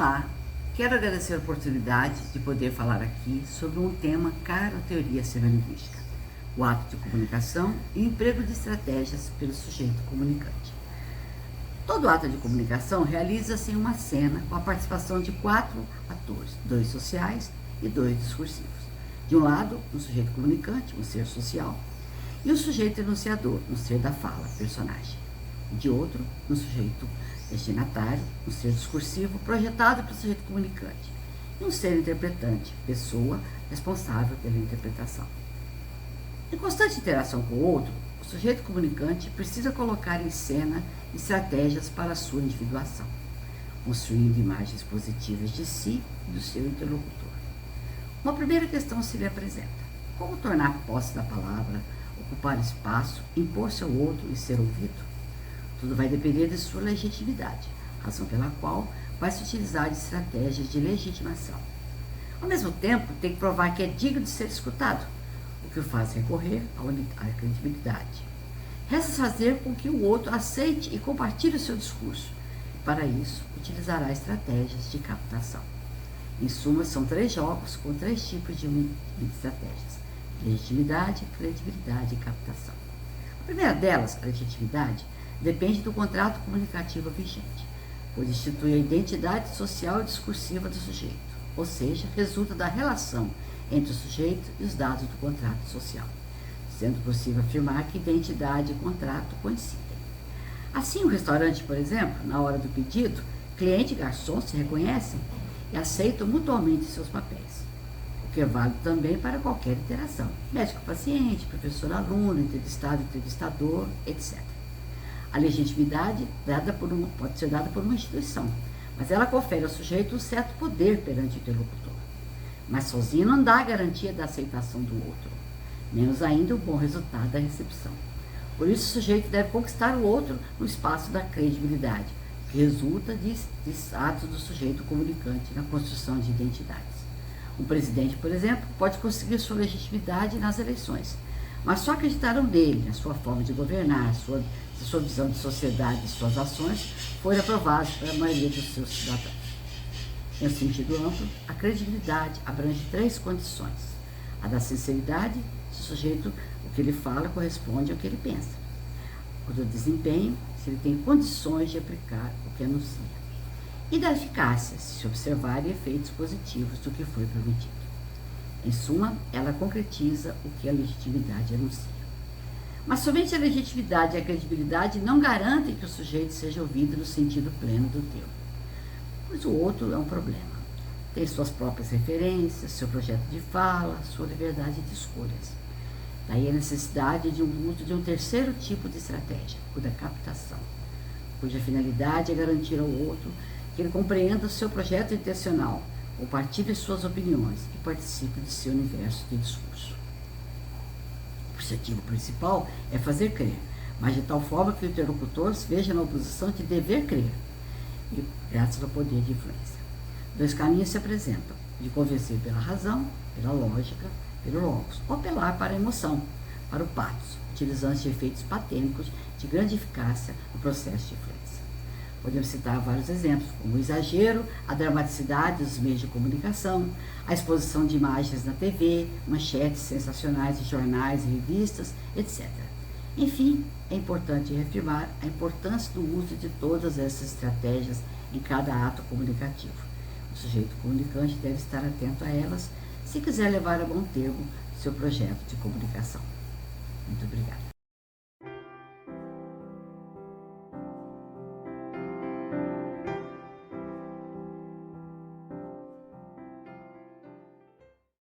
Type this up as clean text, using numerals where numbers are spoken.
Olá, quero agradecer a oportunidade de poder falar aqui sobre um tema caro à teoria semilinguística, o ato de comunicação e o emprego de estratégias pelo sujeito comunicante. Todo ato de comunicação realiza-se em uma cena com a participação de 4 atores, 2 sociais e 2 discursivos. De um lado, um sujeito comunicante, um ser social, e o sujeito enunciador, um ser da fala, personagem. E de outro, um sujeito destinatário, um ser discursivo projetado pelo sujeito comunicante, e um ser interpretante, pessoa responsável pela interpretação. Em constante interação com o outro, o sujeito comunicante precisa colocar em cena estratégias para a sua individuação, construindo imagens positivas de si e do seu interlocutor. Uma primeira questão se lhe apresenta: como tornar posse da palavra, ocupar espaço, impor-se ao outro e ser ouvido? Tudo vai depender de sua legitimidade, razão pela qual vai se utilizar de estratégias de legitimação. Ao mesmo tempo, tem que provar que é digno de ser escutado, o que o faz recorrer à credibilidade. Resta fazer com que o outro aceite e compartilhe o seu discurso. Para isso, utilizará estratégias de captação. Em suma, são 3 jogos com 3 tipos de estratégias: legitimidade, credibilidade e captação. A primeira delas, a legitimidade, depende do contrato comunicativo vigente, pois institui a identidade social e discursiva do sujeito, ou seja, resulta da relação entre o sujeito e os dados do contrato social, sendo possível afirmar que identidade e contrato coincidem. Assim, o restaurante, por exemplo, na hora do pedido, cliente e garçom se reconhecem e aceitam mutuamente seus papéis, o que é válido também para qualquer interação: médico-paciente, professor-aluno, entrevistado-entrevistador, etc. A legitimidade pode ser dada por uma instituição, mas ela confere ao sujeito um certo poder perante o interlocutor. Mas sozinho não dá a garantia da aceitação do outro, menos ainda o bom resultado da recepção. Por isso, o sujeito deve conquistar o outro no espaço da credibilidade, que resulta de atos do sujeito comunicante na construção de identidades. Um presidente, por exemplo, pode conseguir sua legitimidade nas eleições, mas só acreditarão nele, na sua forma de governar, sua visão de sociedade e suas ações forem aprovadas pela maioria dos seus cidadãos. Em um sentido amplo, a credibilidade abrange 3 condições: a da sinceridade, se o sujeito, o que ele fala, corresponde ao que ele pensa; o do desempenho, se ele tem condições de aplicar o que anuncia; e da eficácia, se observarem efeitos positivos do que foi prometido. Em suma, ela concretiza o que a legitimidade anuncia. Mas somente a legitimidade e a credibilidade não garantem que o sujeito seja ouvido no sentido pleno do termo, pois o outro é um problema. Tem suas próprias referências, seu projeto de fala, sua liberdade de escolhas. Daí a necessidade de um uso de um terceiro tipo de estratégia, o da captação, cuja finalidade é garantir ao outro que ele compreenda o seu projeto intencional, compartilhe suas opiniões e participe de seu universo de discurso. O objetivo principal é fazer crer, mas de tal forma que o interlocutor se veja na oposição de dever crer, e graças ao poder de influência. 2 caminhos se apresentam: de convencer pela razão, pela lógica, pelo logos, ou apelar para a emoção, para o pathos, utilizando-se de efeitos patênicos de grande eficácia no processo de influência. Podemos citar vários exemplos, como o exagero, a dramaticidade dos meios de comunicação, a exposição de imagens na TV, manchetes sensacionais de jornais e revistas, etc. Enfim, é importante reafirmar a importância do uso de todas essas estratégias em cada ato comunicativo. O sujeito comunicante deve estar atento a elas se quiser levar a bom termo seu projeto de comunicação. Muito obrigada.